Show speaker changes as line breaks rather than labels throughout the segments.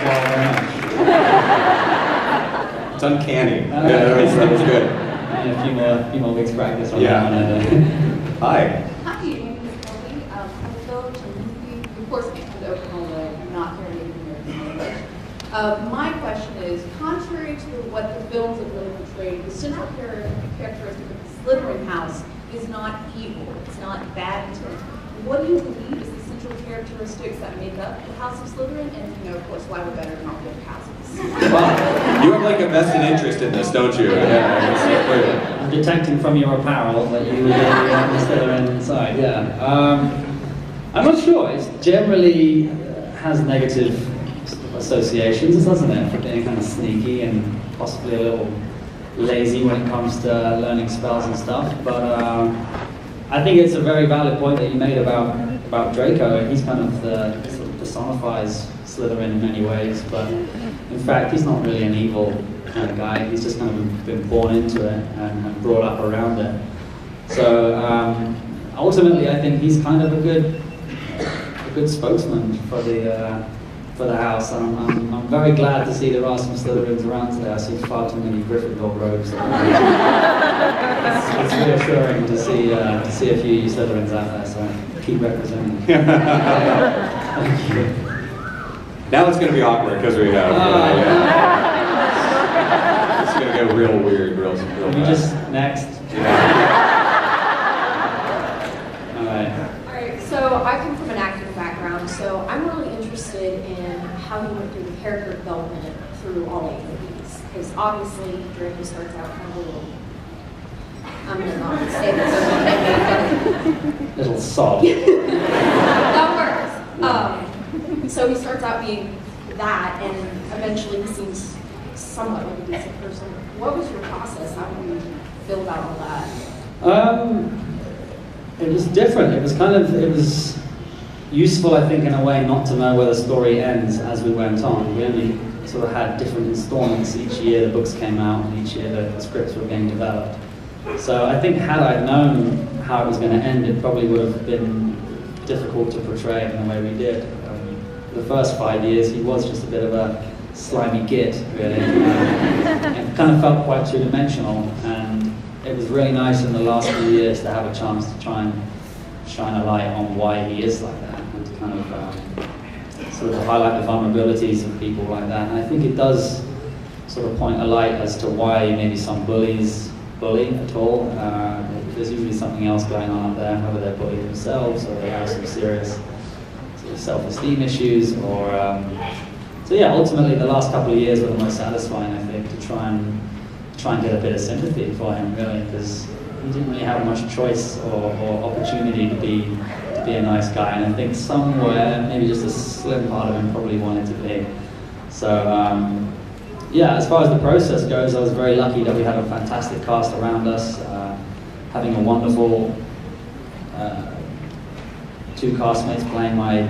well.
It's uncanny. That was good.
And a few more weeks practice on
Yeah.
that one.
Hi.
Hi, my name is Kelly. I'm Felton. Of course, I'm from Oklahoma. I'm not very Native American language. My question is, contrary to what the films have really portrayed, the central characteristic of the Slytherin house is not evil. It's not bad intent. What do you believe is the central characteristics that make up the House of Slytherin? And, of course, why we're better than all the other houses.
Well, you have like a vested interest in this, don't you? Yeah.
I'm detecting from your apparel that you are Slytherin inside. Yeah. I'm not sure. It generally has negative associations, doesn't it, for being kind of sneaky and possibly a little lazy when it comes to learning spells and stuff. But I think it's a very valid point that you made about Draco. He's kind of sort of personifies Slytherin in many ways, but in fact he's not really an evil kind of guy. He's just kind of been born into it and brought up around it. So ultimately I think he's kind of a good spokesman for the house. I'm very glad to see there are some Slytherins around today. I see far too many Gryffindor robes. It's reassuring to see a few Slytherins out there, so keep representing. Thank you.
Now it's going to be awkward because we have... It's going to get real weird real
Can we
fast.
just next? Alright.
Alright, so I come from an acting background, so I'm really interested in how you went through the character development through all 8 movies. Because obviously, Draco starts out kind of a little... I'm going to not say this, but
Little sod.
that works. So he starts out being that, and eventually he seems somewhat like a decent person. What was your process? How did you feel about all that?
It was different. It was useful, I think, in a way, not to know where the story ends as we went on. We only sort of had different installments each year. The books came out, and each year the scripts were being developed. So I think had I known how it was going to end, it probably would have been difficult to portray it in the way we did. The first 5 years, he was just a bit of a slimy git, really. It kind of felt quite two-dimensional, and it was really nice in the last few years to have a chance to try and shine a light on why he is like that, and to kind of sort of highlight the vulnerabilities of people like that. And I think it does sort of point a light as to why maybe some bullies bully at all. There's usually something else going on up there, whether they're bullied themselves or they have some serious sort of self-esteem issues, or so yeah. Ultimately, the last couple of years were the most satisfying, I think, to try and get a bit of sympathy for him, really, because he didn't really have much choice or opportunity to be a nice guy, and I think somewhere, maybe just a slim part of him probably wanted to be. So yeah, as far as the process goes, I was very lucky that we had a fantastic cast around us, having a wonderful 2 castmates playing my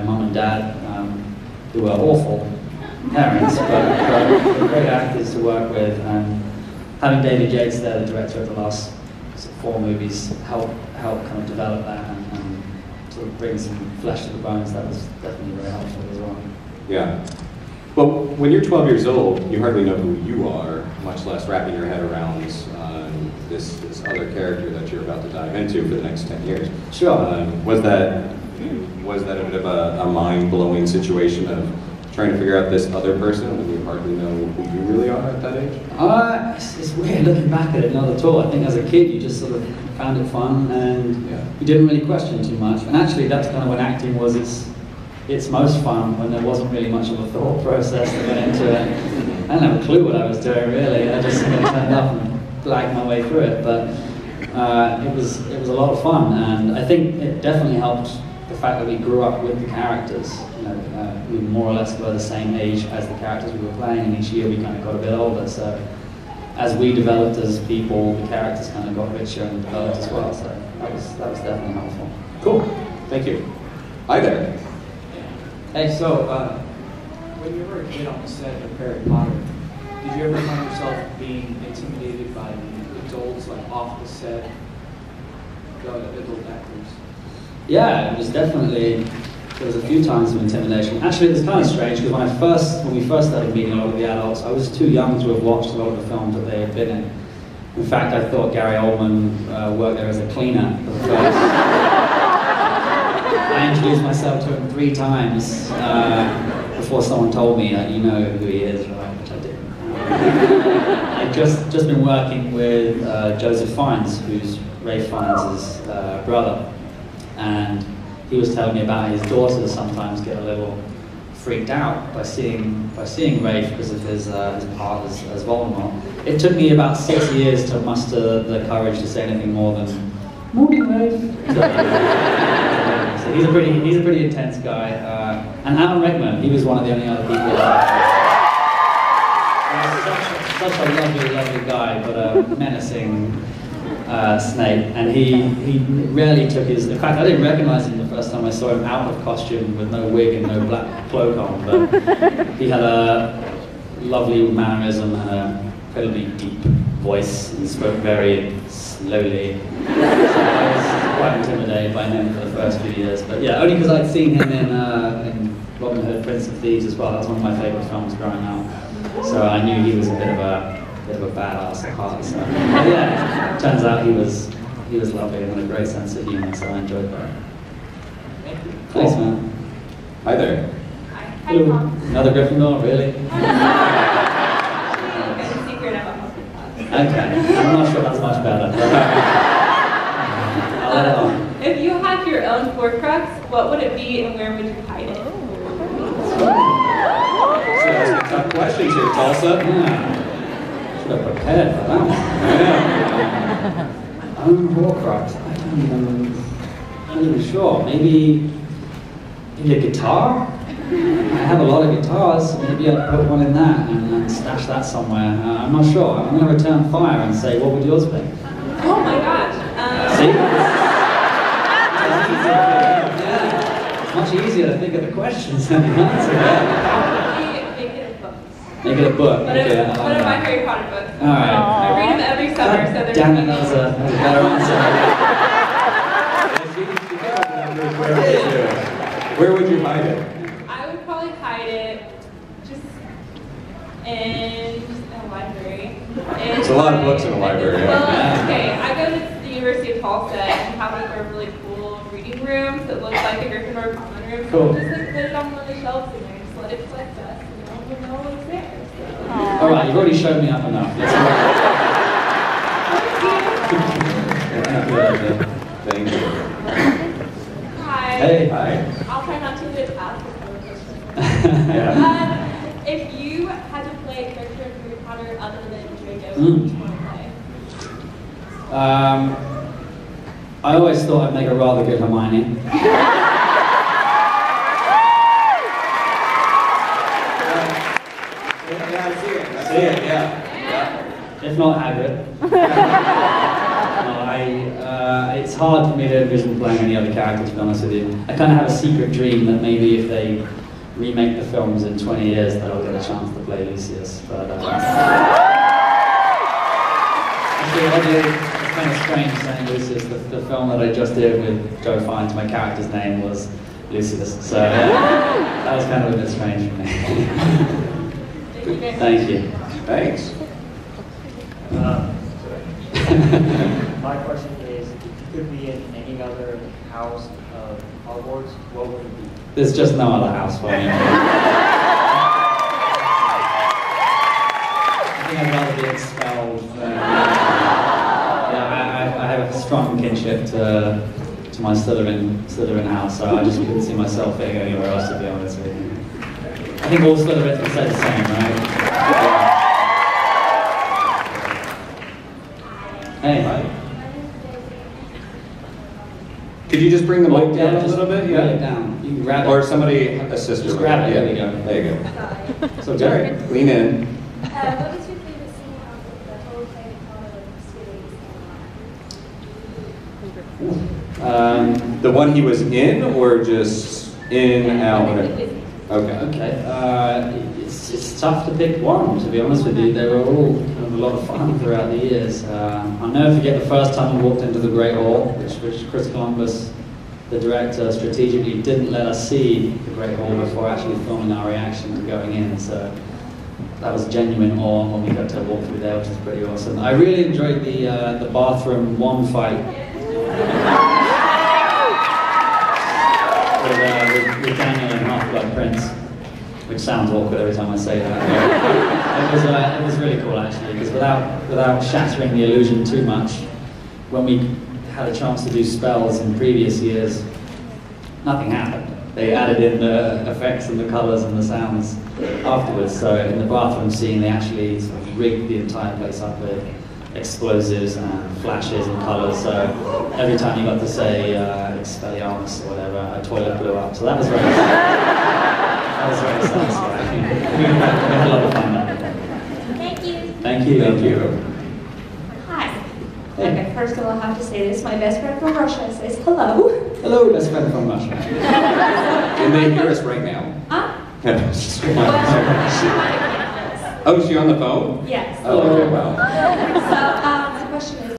mum and dad, who were awful parents, but great actors to work with, and having David Yates there, the director of the last 4 movies, help kind of develop that and sort of bring some flesh to the bones. That was definitely very helpful as well.
Yeah. Well, when you're 12 years old, you hardly know who you are, much less wrapping your head around this other character that you're about to dive into for the next 10 years.
Sure.
Was that a bit of a mind-blowing situation of trying to figure out this other person when you hardly know who you really are at that age?
It's weird looking back at it, not at all. I think as a kid you just sort of found it fun, and you didn't really question too much. And actually that's kind of when acting was its most fun, when there wasn't really much of a thought process that went into it. I didn't have a clue what I was doing, really. I just turned up and blagged my way through it. But it was a lot of fun, and I think it definitely helped the fact that we grew up with the characters. We more or less were the same age as the characters we were playing, and each year we kind of got a bit older. So as we developed as people, the characters kind of got richer and developed as well. So that was definitely helpful.
Cool. Thank you. Hi there.
Hey, so when you were a kid on the set of Harry Potter, did you ever find yourself being intimidated by the adults, like off the set, the adult actors?
Yeah, it was definitely there was a few times of intimidation. Actually, it was kind of strange because when we first started meeting a lot of the adults, I was too young to have watched a lot of the films that they had been in. In fact, I thought Gary Oldman worked there as a cleaner for the first. I introduced myself to him 3 times before someone told me that you know who he is, right? Which I didn't. I'd just been working with Joseph Fiennes, who's Ralph Fiennes' brother, and he was telling me about his daughters sometimes get a little freaked out by seeing Rafe because of his part as Voldemort. It took me about 6 years to muster the courage to say anything more than "Morning, Rafe." So he's a pretty intense guy. And Alan Rickman, he was one of the only other people. Such a lovely guy, but a menacing Snape, and he rarely took his. In fact, I didn't recognize him the first time I saw him out of costume with no wig and no black cloak on. But he had a lovely mannerism and a incredibly deep voice, and spoke very slowly. So I was quite intimidated by him for the first few years. But yeah, only because I'd seen him in Robin Hood, Prince of Thieves as well. That was one of my favorite films growing up. So I knew he was a bit of a badass at heart. So yeah, turns out he was lovely and had a great sense of humor. So I enjoyed that.
Thank you.
Thanks, man.
Hi there.
Hi,
Hello.
Mom.
Another Gryffindor, really? Okay, I'm not sure that's much better. I'll let it on.
If you had your own Horcrux, what would it be and where would you hide it?
So that's a tough questions here, Tulsa.
Yeah. Should have prepared for that one. Yeah. Own Horcrux. I'm not even sure. Maybe a guitar? I have a lot of guitars. Maybe I'd put one in that and stash that somewhere. I'm not sure. I'm going to return fire and say, what would yours be?
Oh my gosh.
See? Yeah. It's much easier to think of the questions than the answer. Yeah.
Make it a book.
Make it a book.
One
Okay,
of my Harry Potter books.
All right.
I read them every summer, so they're
Damn it, that was a better answer.
Where would you hide it?
I would probably hide it just in a library.
There's a lot of books in a library.
Well,
Yeah.
okay, I go to the University of Tulsa and have like a really cool reading room that looks like a Gryffindor common room. So
Cool.
just like put it on one of the shelves in there, just let it collect us, and no one would know what's there. So.
All right, you've already showed me up enough. Let's
Thank you.
Hi.
Hey.
Hi.
I'll try not to ask this kind of question.
Yeah.
If you had to play a character in Harry Potter other than Draco, who
Mm.
would you want to play?
I always thought I'd make a rather good Hermione.
Yeah, I see it. I see it, yeah.
If not Hagrid. It's hard for me to envision playing any other character, to be honest with you. I kind of have a secret dream that maybe if they remake the films in 20 years, that I'll get a chance to play Lucius. But actually, it's kind of strange saying Lucius. The film that I just did with Joe Fiennes, my character's name was Lucius. So that was kind of a bit strange for me. Thank you.
Thanks.
My question is, if you could be in any other house of Hogwarts, what would it be?
There's just no other house for me. I think I'd rather be expelled. Yeah, I have a strong kinship to my Slytherin house, so I just couldn't see myself being anywhere else, to be honest with you. I think all Slytherins would say the same, right? Hey.
Could you just bring the mic down a
just
little bit?
grab it down. You can grab it.
Or somebody assist
Just
her.
grab it.
Yeah.
There we go.
There you go.
So
All right, lean in.
What was your favorite scene out of the whole Harry Potter series?
The one he was in, or just in, out? Okay.
Okay, it's tough to pick one, to be honest with you. They were all kind of a lot of fun throughout the years. I'll never forget the first time I walked into the Great Hall, which Chris Columbus the director strategically didn't let us see the Great Hall before actually filming our reaction to going in. So that was genuine awe when we got to walk through there, which was pretty awesome. I really enjoyed the bathroom wand fight with Daniel and Half-Blood Prince, which sounds awkward every time I say that. It was really cool actually, because without shattering the illusion too much, when we had a chance to do spells in previous years, nothing happened. They added in the effects and the colours and the sounds afterwards. So in the bathroom scene, they actually sort of rigged the entire place up with explosives and flashes and colours. So every time you got to say Expelliarmus or whatever, a toilet blew up. So that was very satisfying. We had a lot of fun that day.
Thank you.
Thank you.
Thank you.
Hi.
Hey.
Okay, first of all, I have to say this. My best friend from Russia says hello.
Hello, best friend from Russia.
Can they hear us right now?
Huh?
Well,
Well, she might have been.
oh, is she on the phone?
Yes.
Oh, okay, wow.
So,